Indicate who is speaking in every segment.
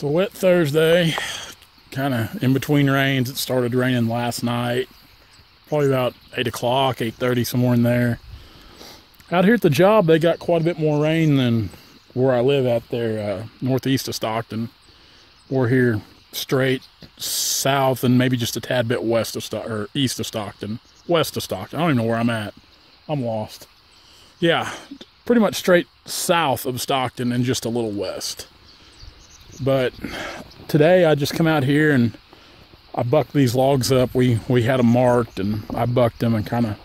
Speaker 1: It's a wet Thursday, kind of in between rains. It started raining last night, probably about 8 o'clock, 8:30, somewhere in there. Out here at the job, they got quite a bit more rain than where I live out there, northeast of Stockton. We're here straight south and maybe just a tad bit west of or east of Stockton. West of Stockton. I don't even know where I'm at. I'm lost. Yeah, pretty much straight south of Stockton and just a little west. But today I just come out here and I bucked these logs up. We had them marked and I bucked them and kind of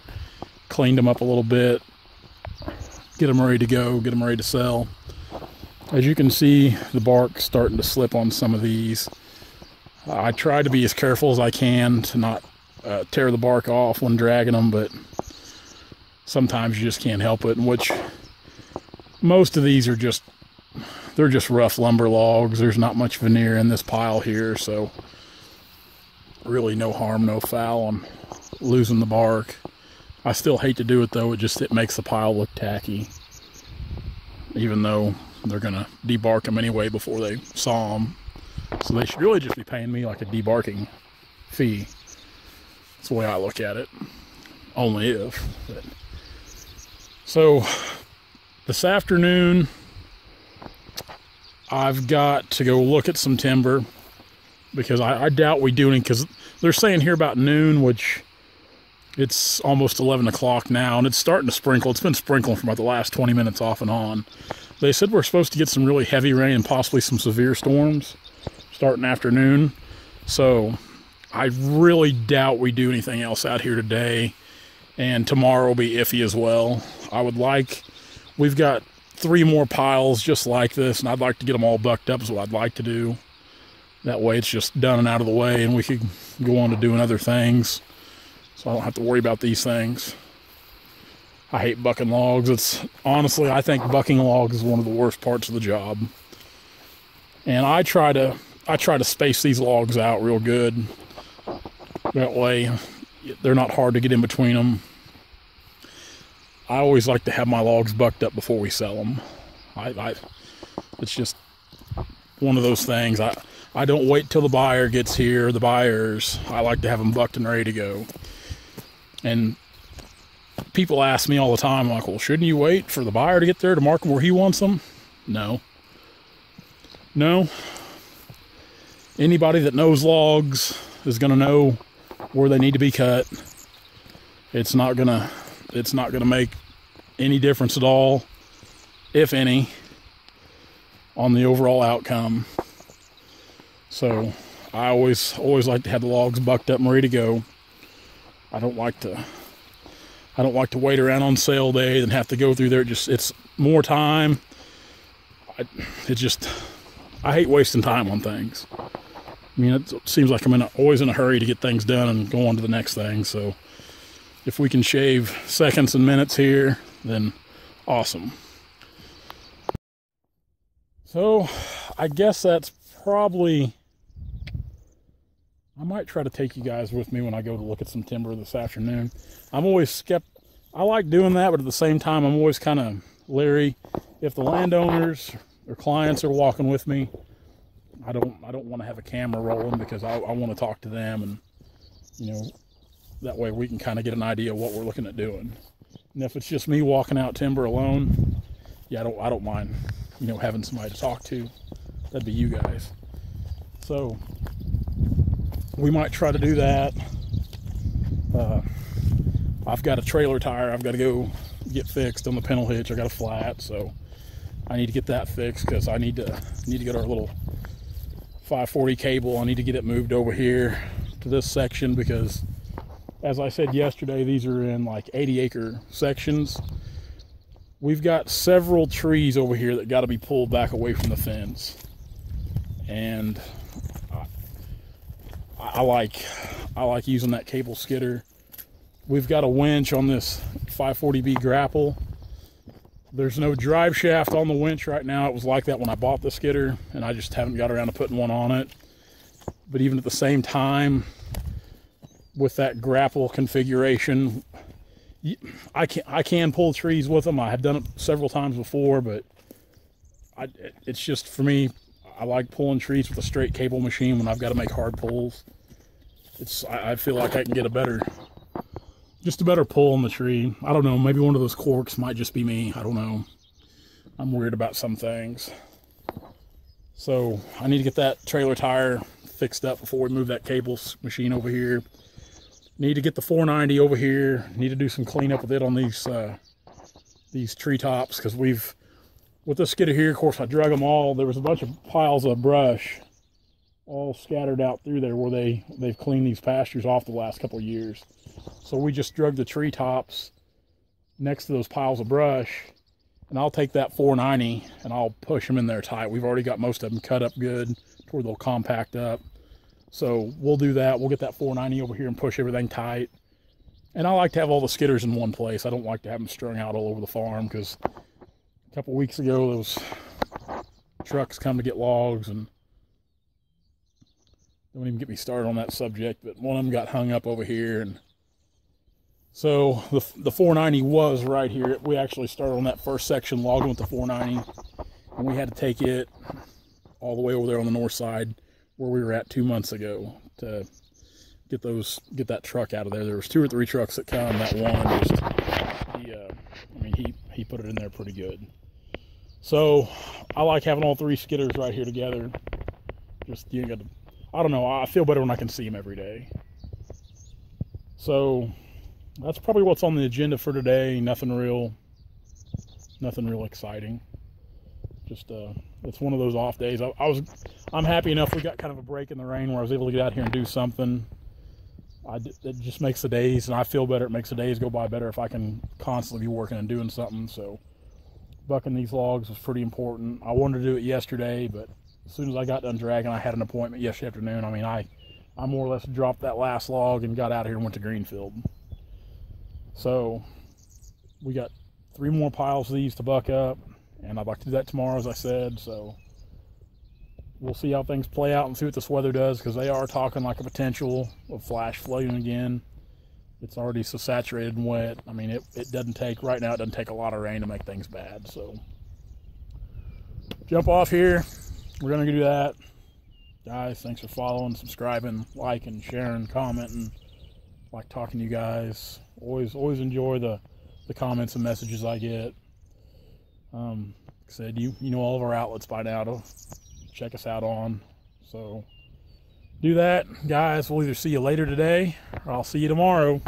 Speaker 1: cleaned them up a little bit. Get them ready to go, get them ready to sell. As you can see, the bark's starting to slip on some of these. I try to be as careful as I can to not tear the bark off when dragging them, but sometimes you just can't help it. Which most of these are they're just rough lumber logs. There's not much veneer in this pile here, so really no harm, no foul on losing the bark. I still hate to do it though. It makes the pile look tacky, even though they're gonna debark them anyway before they saw them. So they should really just be paying me like a debarking fee. That's the way I look at it. Only if. But. So this afternoon, I've got to go look at some timber because I doubt we do any, because they're saying here about noon, which it's almost 11 o'clock now, and it's starting to sprinkle. It's been sprinkling for about the last 20 minutes off and on. They said we're supposed to get some really heavy rain and possibly some severe storms starting afternoon. So I really doubt we do anything else out here today, and tomorrow will be iffy as well. We've got 3 more piles just like this, and I'd like to get them all bucked up is what I'd like to do. That way it's just done and out of the way, and we could go on to doing other things, so I don't have to worry about these things. I hate bucking logs. Honestly, I think bucking logs is one of the worst parts of the job. And I try to space these logs out real good. That way they're not hard to get in between them. I always like to have my logs bucked up before we sell them. It's just one of those things. I don't wait till the buyer gets here, the buyers. I like to have them bucked and ready to go. And people ask me all the time, like, well, shouldn't you wait for the buyer to get there to mark them where he wants them? No. Anybody that knows logs is going to know where they need to be cut. It's not gonna make any difference at all, if any, on the overall outcome. So I always like to have the logs bucked up and ready to go. I don't like to wait around on sale day and have to go through there. It's more time. I hate wasting time on things. I mean, it seems like I'm always in a hurry to get things done and go on to the next thing. So if we can shave seconds and minutes here, then awesome. So I guess that's probably, I might try to take you guys with me when I go to look at some timber this afternoon. I'm always skeptical. I like doing that, but at the same time, I'm always kind of leery. If the landowners or clients are walking with me, I don't want to have a camera rolling because I want to talk to them, and that way we can kind of get an idea of what we're looking at doing. And if it's just me walking out timber alone, yeah, I don't mind, having somebody to talk to. That'd be you guys. So we might try to do that. I've got a trailer tire I've got to go get fixed on the pintle hitch. I got a flat, so I need to get that fixed because I need to get our little 540 cable. I need to get it moved over here to this section because, as I said yesterday, these are in like 80-acre sections. We've got several trees over here that got to be pulled back away from the fence, and I like using that cable skidder. We've got a winch on this 540B grapple. There's no drive shaft on the winch right now. It was like that when I bought the skidder, and I just haven't got around to putting one on it. But even at the same time, with that grapple configuration, I can pull trees with them. I have done it several times before, but it's just, for me, I like pulling trees with a straight cable machine when I've got to make hard pulls. I feel like I can get just a better pull on the tree. I don't know, maybe one of those corks might just be me. I don't know. I'm weird about some things. So I need to get that trailer tire fixed up before we move that cable machine over here. Need to get the 490 over here. Need to do some cleanup with it on these treetops, because with this skidder here, of course, I drug them all. There was a bunch of piles of brush all scattered out through there where they've cleaned these pastures off the last couple of years. So we just drug the treetops next to those piles of brush, and I'll take that 490 and I'll push them in there tight. We've already got most of them cut up good to where they'll compact up. So we'll do that. We'll get that 490 over here and push everything tight. And I like to have all the skidders in one place. I don't like to have them strung out all over the farm, because a couple weeks ago those trucks come to get logs, and don't even get me started on that subject, but one of them got hung up over here. And so the 490 was right here. We actually started on that first section logging with the 490, and we had to take it all the way over there on the north side where we were at 2 months ago to get that truck out of there. There was 2 or 3 trucks that come. That one just he put it in there pretty good. So I like having all 3 skidders right here together. Just I don't know, I feel better when I can see them every day. So that's probably what's on the agenda for today. Nothing real exciting. Just it's one of those off days. I'm happy enough we got kind of a break in the rain where I was able to get out here and do something. It just makes the days, and I feel better. It makes the days go by better if I can constantly be working and doing something. So bucking these logs was pretty important. I wanted to do it yesterday, but as soon as I got done dragging, I had an appointment yesterday afternoon. I mean, I more or less dropped that last log and got out here and went to Greenfield. So we got 3 more piles of these to buck up, and I'd like to do that tomorrow, as I said. So we'll see how things play out and see what this weather does, because they are talking like a potential of flash flooding again. It's already so saturated and wet. I mean, it doesn't take, right now, it doesn't take a lot of rain to make things bad. So jump off here. We're going to do that. Guys, thanks for following, subscribing, liking, sharing, commenting. Like talking to you guys. Always enjoy the comments and messages I get. Like I said, you know all of our outlets by now to check us out on. So do that, guys. We'll either see you later today or I'll see you tomorrow.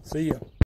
Speaker 1: See ya.